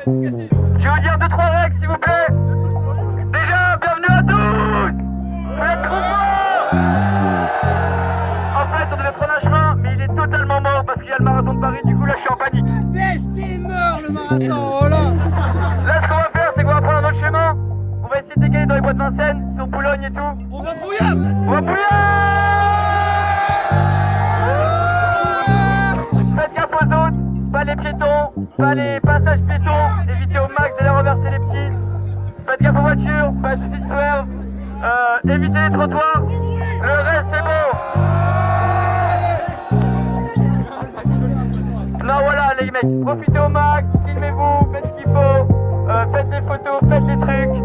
Je vais vous dire 2-3 règles s'il vous plaît. Déjà, bienvenue à tous. Vous êtes trop forts. En fait, on devait prendre un chemin, mais il est totalement mort parce qu'il y a le marathon de Paris, du coup là je suis en panique. Bestie meurt le marathon, oh là. Là ce qu'on va faire, c'est qu'on va prendre un autre chemin. On va essayer de décaler dans les bois de Vincennes, sur Boulogne et tout. On va bouillir. On va bouillir. Faites gaffe aux autres, pas les piétons, pas les passages piétons, évitez au max d'aller renverser les petits. Faites gaffe aux voitures, pas de soucis de swerve, évitez les trottoirs, le reste c'est bon. Non voilà les mecs, profitez au max, filmez-vous, faites ce qu'il faut, faites des photos, faites des trucs,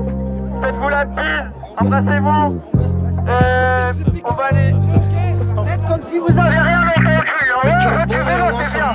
faites-vous la bise, embrassez-vous, on va aller... Faites comme si vous avez rien dans le cul, hein, du vélo c'est bien.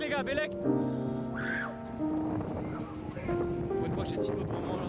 Les gars, Bélec. Une fois que j'ai Tito devant moi là.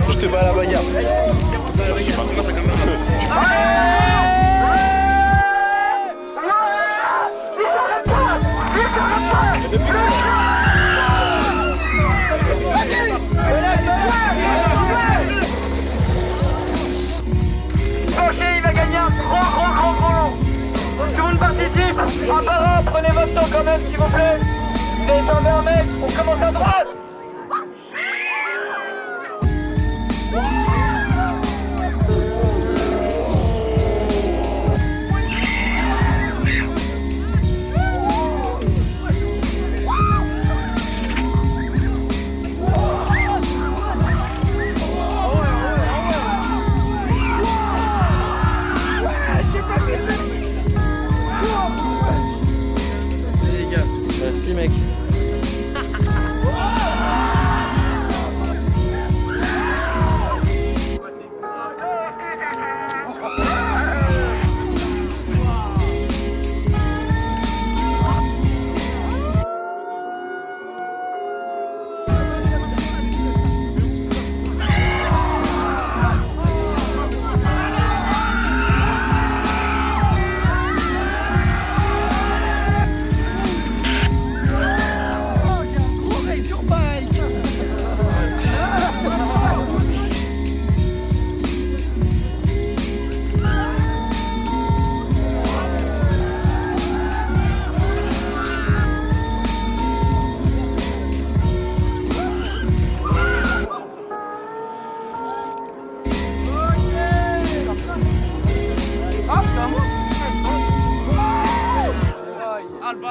Je te bats à la bagarre. Ok, il va gagner un grand lot. Tout le monde participe. Un par un, prenez votre temps quand même s'il vous plaît. Vous avez fermé un mec, on commence à droite. Les gars, merci mec.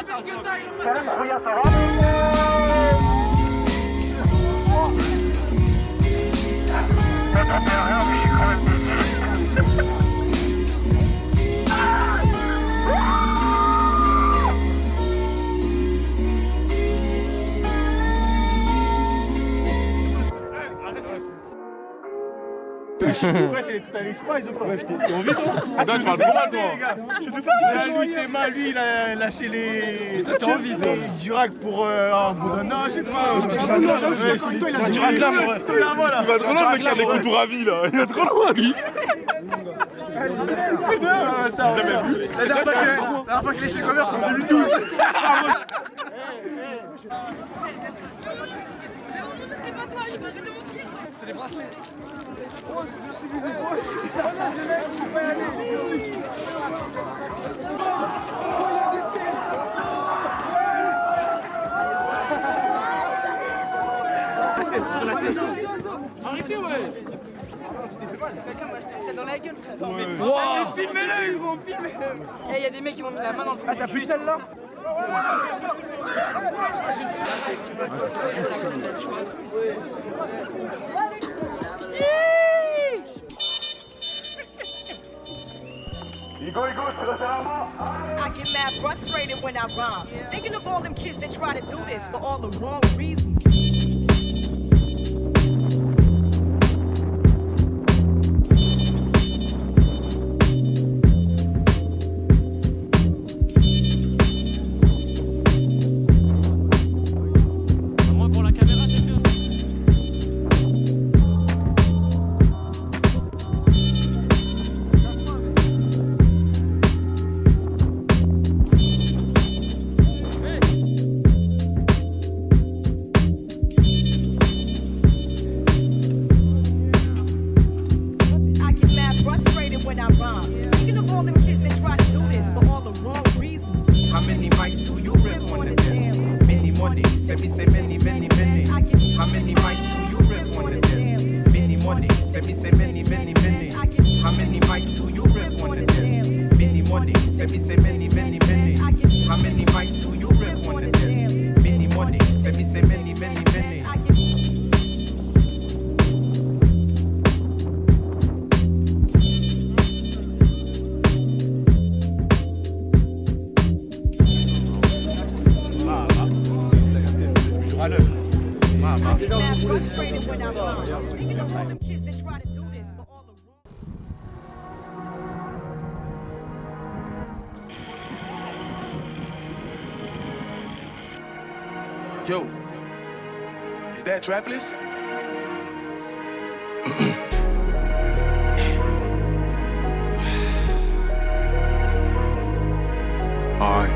Salut, Rouya, ça va? Ouais, c'est les Total Spies ou quoi? Ouais, t'as envie toi? Attends, je parle pour mal toi. Les gars, je te fais lui, Théma, lui, il a lâché les. T'as envie toi? Durac pour un boudin. Non, je sais pas. Il a Durac là, il va trop loin, le mec, avec les couteaux ravis là. Il va trop loin, lui. La dernière fois qu'il est chez Commerce, c'était en 2012. C'est des bracelets. Arrêtez, ouais. C'est dans la gueule, frère. Wow. Filmez-le, ils vont filmer. Eh, il y a des mecs qui m'ont mis la main dans le trou. Ah, t'as plus celle-là? I get mad frustrated when I rhyme. Thinking of all them kids that try to do this for all the wrong reasons. Moi, pour la caméra, j'aime bien. I get mad frustrated when I rhyme. Thinking of all them kids that try to do this for all the wrong reasons. How many mics do you rip on the day? Many money, say many, many, many. How many mics do you rip on the day? Many money, say many, many, many. How many mics do you rip on the day? Many money, say many, many, many. How many mics do you rip on the day? Many money, say many, many, many. I get mad frustrated when I rhyme. Thinking of all them kids that try to do this for all the wrong. Yo, is that Trapless? Alright.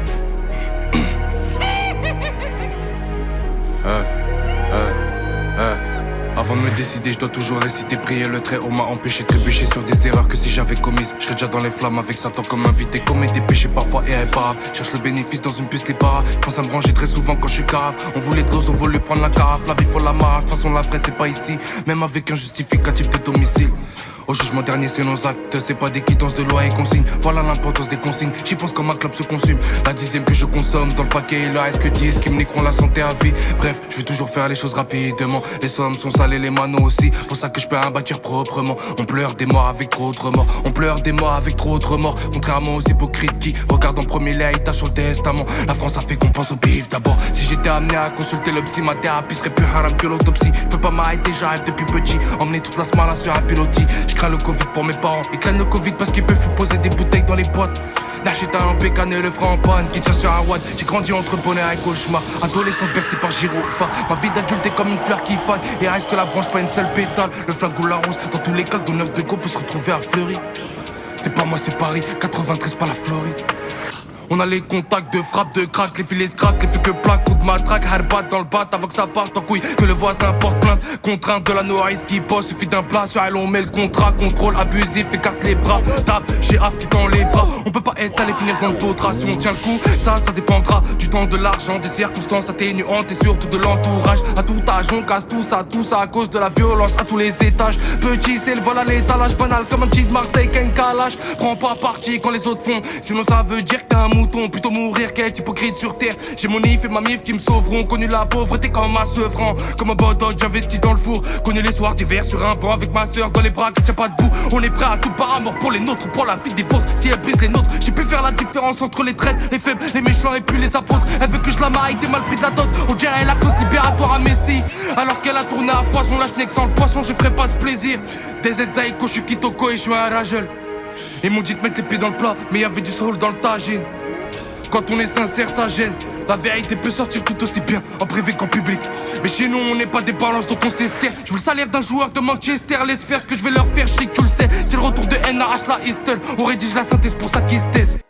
Avant de me décider, je dois toujours réciter, prier. Le très haut m'a empêché de trébucher sur des erreurs que si j'avais commises, je serais déjà dans les flammes avec Satan comme invité. Commet des péchés parfois irréparables. Cherche le bénéfice dans une puce les paras. Pense à me ranger très souvent quand je suis cave. On voulait de l'eau, on voulait prendre la carafe. La vie faut la marre, de toute façon la vraie c'est pas ici. Même avec un justificatif de domicile. Au jugement dernier c'est nos actes, c'est pas des quittances de loi et consignes. Voilà l'importance des consignes, j'y pense comme un club se consume. La dixième que je consomme dans le paquet il reste que 10 qui me niqueront la santé à vie. Bref, je veux toujours faire les choses rapidement. Les sommes sont salées, les manos aussi. Pour ça que je peux un bâtir proprement. On pleure des morts avec trop de remords. On pleure des morts avec trop de remords. Contrairement aux hypocrites qui regardent en premier les haïtas sur le testament. La France a fait qu'on pense au bif d'abord. Si j'étais amené à consulter le psy, ma thérapie serait plus haram que l'autopsie. Je peux pas m'arrêter, j'arrive depuis petit. Emmener toute la smala sur un pilotis. Je crains le Covid pour mes parents. Ils craignent le Covid parce qu'ils peuvent vous poser des bouteilles dans les boîtes. Lâcher un pécan et le frein en panne qui tient sur un watt. J'ai grandi entre bonheur et cauchemar. Adolescence bercée par gyrophare. Ma vie d'adulte est comme une fleur qui faille. Et reste que la branche pas une seule pétale. Le flingue ou la rose. Dans tous les cas, le donneur de go peut se retrouver à Fleury. C'est pas moi, c'est Paris. 93 pas la Floride. On a les contacts de frappe, de crack, les filets se craquent, les feux que plaque, coup de matraque, herbat dans le bat avant que ça parte en couille, que le voisin porte plainte, contrainte de la nourrice qui pose, suffit d'un plat, sur elle on met le contrat, contrôle abusif, écarte les bras, tape, girafe qui tend les bras, on peut pas être sale et finir dans le d'autres, si on tient le coup, ça dépendra du temps, de l'argent, des circonstances atténuantes et surtout de l'entourage, à tout âge on casse tout ça à cause de la violence à tous les étages, petit c'est le vol à l'étalage, banal comme un petit de Marseille qu'un calage, prends pas parti quand les autres font, sinon ça veut dire que t'es un mouton, plutôt mourir qu'être hypocrite sur terre. J'ai mon if et ma mif qui me sauveront. Connu la pauvreté comme un sevrant. Comme un bodog, j'investis dans le four. Connu les soirs d'hiver sur un banc avec ma soeur dans les bras qui tient pas debout. On est prêt à tout par amour pour les nôtres, pour la vie des vôtres. Si elle brise les nôtres, j'ai pu faire la différence entre les traîtres, les faibles, les méchants et puis les apôtres. Elle veut que je la maille, des mal pris de la dot. On dirait la cause libératoire à Messi. Alors qu'elle a tourné à foison, la schneck sans le poisson, je ferai pas ce plaisir. Des Zaïko, je suis Kitoko et je suis un ragel. Ils m'ont dit de mettre les pieds dans le plat, mais y'avait du soul dans le tagine. Quand on est sincère, ça gêne. La vérité peut sortir tout aussi bien en privé qu'en public. Mais chez nous, on n'est pas des balances, donc on s'estère. Je veux le salaire d'un joueur de Manchester. Laisse faire ce que je vais leur faire, chic, tu le sais. C'est le retour de NAH, la Easton. On rédige la synthèse pour ça qu'ils se taisent.